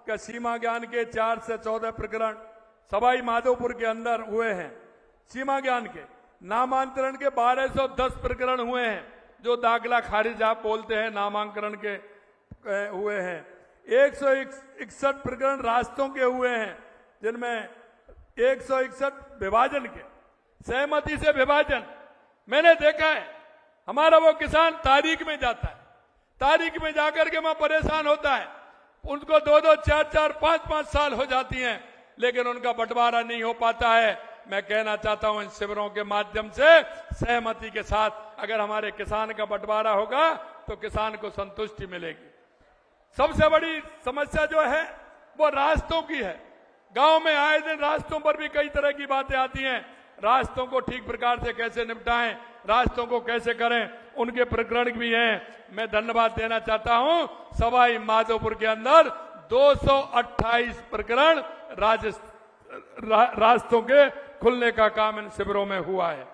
कि सीमा ज्ञान के 4 से 14 प्रकरण सवाई माधोपुर के अंदर हुए हैं। सीमा ज्ञान के नामांतरण के 1210 प्रकरण हुए हैं, जो दाखिला खारिज आप बोलते हैं नामांकन के हुए हैं। 161 प्रकरण रास्तों के हुए हैं, जिनमें 161 विभाजन के, सहमति से विभाजन। मैंने देखा है हमारा वो किसान तारीख में जाता है, तारीख में जाकर के वहां परेशान होता है, उनको 2-2, 4-4, 5-5 साल हो जाती हैं, लेकिन उनका बंटवारा नहीं हो पाता है। मैं कहना चाहता हूं इन शिविरों के माध्यम से सहमति के साथ अगर हमारे किसान का बंटवारा होगा तो किसान को संतुष्टि मिलेगी। सबसे बड़ी समस्या जो है वो रास्तों की है। गांव में आए दिन रास्तों पर भी कई तरह की बातें आती हैं। रास्तों को ठीक प्रकार से कैसे निपटाएं, रास्तों को कैसे करें, उनके प्रकरण भी हैं। मैं धन्यवाद देना चाहता हूं, सवाई माधोपुर के अंदर 228 प्रकरण रास्तों के खुलने का काम इन शिविरों में हुआ है।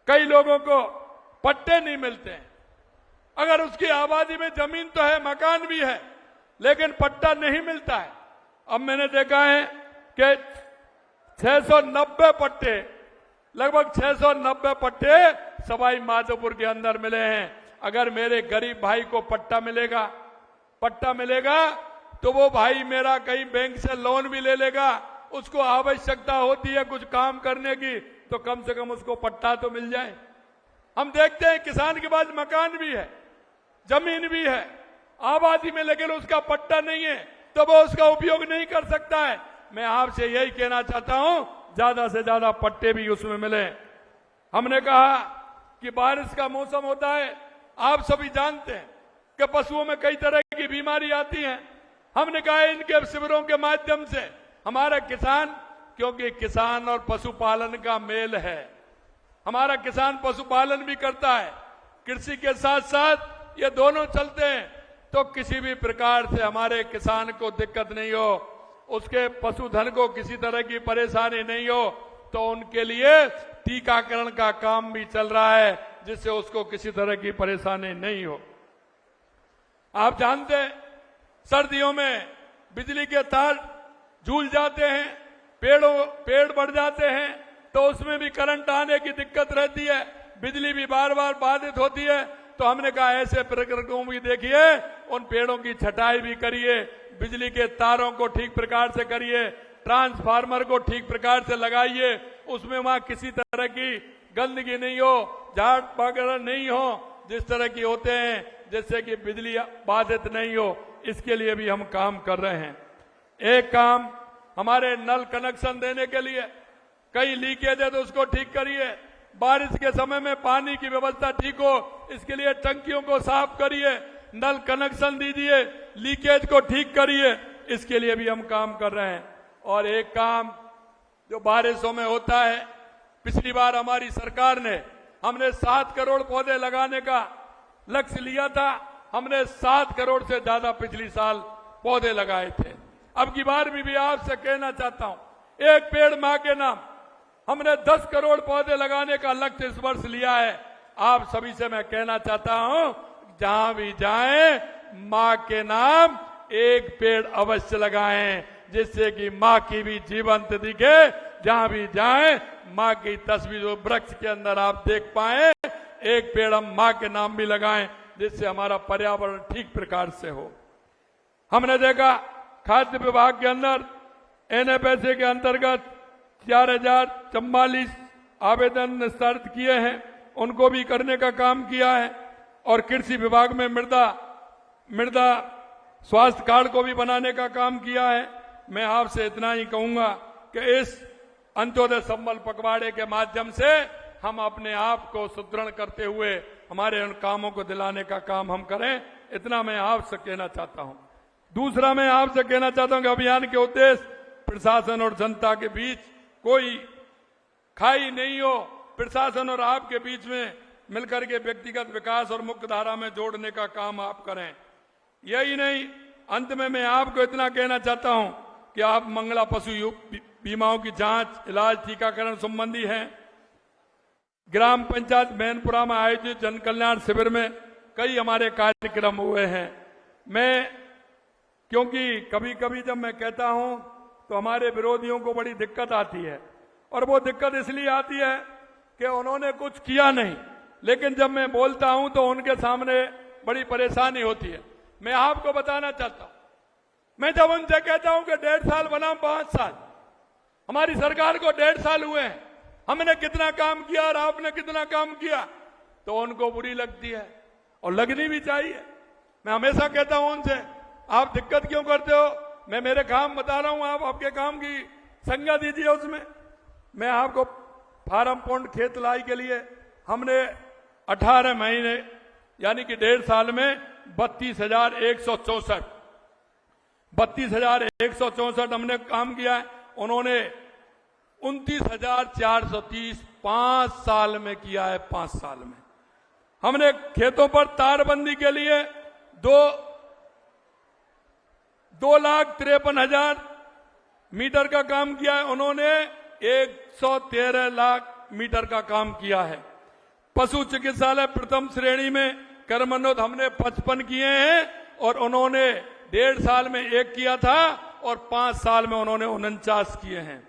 कई लोगों को पट्टे नहीं मिलते हैं, अगर उसकी आबादी में जमीन तो है, मकान भी है, लेकिन पट्टा नहीं मिलता है। अब मैंने देखा है कि 690 पट्टे, लगभग 690 पट्टे सवाई माधोपुर के अंदर मिले हैं। अगर मेरे गरीब भाई को पट्टा मिलेगा तो वो भाई मेरा कहीं बैंक से लोन भी ले लेगा, उसको आवश्यकता होती है कुछ काम करने की, तो कम से कम उसको पट्टा तो मिल जाए। हम देखते हैं किसान के पास मकान भी है, जमीन भी है, आबादी में, लेकिन उसका पट्टा नहीं है, तो वो उसका उपयोग नहीं कर सकता है। मैं आपसे यही कहना चाहता हूं, ज्यादा से ज्यादा पट्टे भी उसमें मिले। हमने कहा कि बारिश का मौसम होता है, आप सभी जानते हैं कि पशुओं में कई तरह की बीमारी आती है। हमने कहा इनके शिविरों के माध्यम से हमारा किसान, क्योंकि किसान और पशुपालन का मेल है, हमारा किसान पशुपालन भी करता है, कृषि के साथ साथ ये दोनों चलते हैं, तो किसी भी प्रकार से हमारे किसान को दिक्कत नहीं हो, उसके पशुधन को किसी तरह की परेशानी नहीं हो, तो उनके लिए टीकाकरण का काम भी चल रहा है, जिससे उसको किसी तरह की परेशानी नहीं हो। आप जानते हैं सर्दियों में बिजली के तार झूल जाते हैं, पेड़ बढ़ जाते हैं, तो उसमें भी करंट आने की दिक्कत रहती है, बिजली भी बार बार बाधित होती है। तो हमने कहा ऐसे प्रकरणों भी देखिए, उन पेड़ों की छटाई भी करिए, बिजली के तारों को ठीक प्रकार से करिए, ट्रांसफार्मर को ठीक प्रकार से लगाइए, उसमें वहां किसी तरह की गंदगी नहीं हो, झाड़ वगैरह नहीं हो, जिस तरह की होते हैं, जिससे कि बिजली बाधित नहीं हो। इसके लिए भी हम काम कर रहे हैं। एक काम हमारे नल कनेक्शन देने के लिए कई लीकेज है, तो उसको ठीक करिए। बारिश के समय में पानी की व्यवस्था ठीक हो, इसके लिए टंकियों को साफ करिए, नल कनेक्शन दीजिए, लीकेज को ठीक करिए, इसके लिए भी हम काम कर रहे हैं। और एक काम जो बारिशों में होता है, पिछली बार हमारी सरकार ने, हमने 7 करोड़ पौधे लगाने का लक्ष्य लिया था, हमने 7 करोड़ से ज्यादा पिछली साल पौधे लगाए थे। अब की बार भी आपसे कहना चाहता हूं, एक पेड़ मां के नाम, हमने 10 करोड़ पौधे लगाने का लक्ष्य इस वर्ष लिया है। आप सभी से मैं कहना चाहता हूं, जहां भी जाएं मां के नाम एक पेड़ अवश्य लगाएं, जिससे कि मां की भी जीवंत दिखे। जहां भी जाएं मां की तस्वीर वृक्ष के अंदर आप देख पाए, एक पेड़ हम मां के नाम भी लगाएं, जिससे हमारा पर्यावरण ठीक प्रकार से हो। हमने देखा खाद्य विभाग के अंदर एनएफएसए के अंतर्गत 4044 आवेदन निस्तारित किए हैं, उनको भी करने का काम किया है। और कृषि विभाग में मृदा स्वास्थ्य कार्ड को भी बनाने का काम किया है। मैं आपसे इतना ही कहूंगा कि इस अंत्योदय संबल पखवाड़े के माध्यम से हम अपने आप को सुदृढ़ करते हुए हमारे उन कामों को दिलाने का काम हम करें, इतना मैं आपसे कहना चाहता हूं। दूसरा मैं आपसे कहना चाहता हूं कि अभियान के उद्देश्य प्रशासन और जनता के बीच कोई खाई नहीं हो, प्रशासन और आपके बीच में मिलकर के व्यक्तिगत विकास और मुख्य धारा में जोड़ने का काम आप करें। यही नहीं, अंत में मैं आपको इतना कहना चाहता हूं कि आप मंगला पशु बीमाओं की जांच, इलाज, टीकाकरण संबंधी है। ग्राम पंचायत मैनपुरा में आयोजित जन कल्याण शिविर में कई हमारे कार्यक्रम हुए हैं। मैं क्योंकि कभी कभी जब मैं कहता हूं तो हमारे विरोधियों को बड़ी दिक्कत आती है, और वो दिक्कत इसलिए आती है कि उन्होंने कुछ किया नहीं, लेकिन जब मैं बोलता हूं तो उनके सामने बड़ी परेशानी होती है। मैं आपको बताना चाहता हूं, मैं जब उनसे कहता हूं कि 1.5 साल बनाम 5 साल, हमारी सरकार को 1.5 साल हुए हैं, हमने कितना काम किया और आपने कितना काम किया, तो उनको बुरी लगती है और लगनी भी चाहिए। मैं हमेशा कहता हूं उनसे, आप दिक्कत क्यों करते हो? मैं मेरे काम बता रहा हूं, आप आपके काम की संज्ञा दीजिए उसमें। मैं आपको फार्म पॉन्ड खेत लाई के लिए हमने 18 महीने यानी कि 1.5 साल में 32,164 हमने काम किया है। उन्होंने 29,430 5 साल में किया है। 5 साल में हमने खेतों पर तारबंदी के लिए 2,53,000 मीटर का काम किया है। उन्होंने 113 लाख मीटर का काम किया है। पशु चिकित्सालय प्रथम श्रेणी में कर्मोन्नत हमने 55 किए हैं, और उन्होंने 1.5 साल में 1 किया था और 5 साल में उन्होंने 49 किए हैं।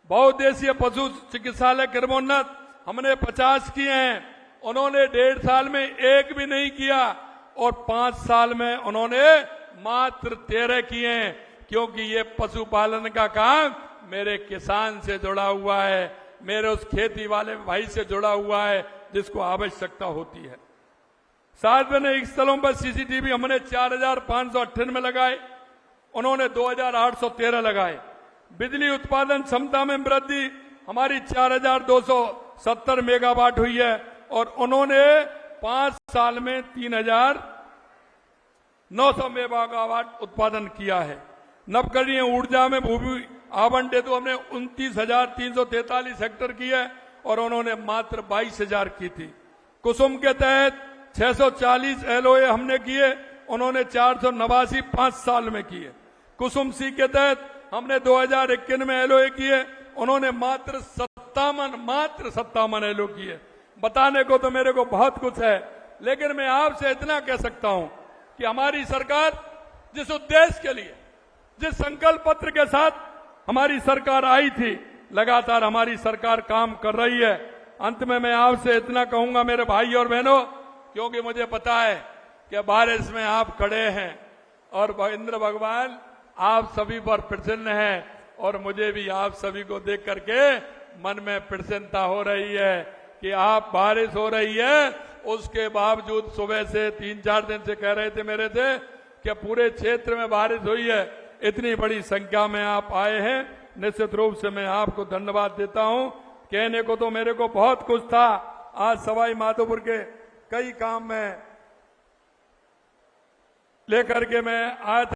बहुउद्देशीय पशु चिकित्सालय कर्मोन्नत हमने 50 किए हैं, उन्होंने 1.5 साल में 1 भी नहीं किया, और 5 साल में उन्होंने मात्र 13 किए हैं। क्योंकि ये पशुपालन का काम मेरे किसान से जुड़ा हुआ है, मेरे उस खेती वाले भाई से जुड़ा हुआ है जिसको आवश्यकता होती है। सार्वजनिक स्थलों पर सीसीटीवी हमने 4,598 लगाए, उन्होंने 2,813 लगाए। बिजली उत्पादन क्षमता में वृद्धि हमारी 4,270 मेगावाट हुई है, और उन्होंने 5 साल में 3,900 मेगावाट उत्पादन किया है। नवकरणीय ऊर्जा में भूमि आवंटित तो हमने 29,343 हेक्टेयर की है, और उन्होंने मात्र 22,000 की थी। कुसुम के तहत 640 LOA हमने किए, उन्होंने 489 5 साल में किए। कुसुम सी के तहत हमने 2051 में LOA किए, उन्होंने मात्र 57 LOA किए। बताने को तो मेरे को बहुत कुछ है, लेकिन मैं आपसे इतना कह सकता हूं कि हमारी सरकार जिस उद्देश्य के लिए, जिस संकल्प पत्र के साथ हमारी सरकार आई थी, लगातार हमारी सरकार काम कर रही है। अंत में मैं आपसे इतना कहूंगा मेरे भाई और बहनों, क्योंकि मुझे पता है कि बारिश में आप खड़े हैं और इंद्र भगवान आप सभी पर प्रसन्न हैं, और मुझे भी आप सभी को देख करके मन में प्रसन्नता हो रही है कि आप बारिश हो रही है, उसके बावजूद सुबह से 3-4 दिन से कह रहे थे मेरे से कि पूरे क्षेत्र में बारिश हुई है। इतनी बड़ी संख्या में आप आए हैं, निश्चित रूप से मैं आपको धन्यवाद देता हूं। कहने को तो मेरे को बहुत कुछ था, आज सवाई माधोपुर के कई काम में लेकर के मैं आया था।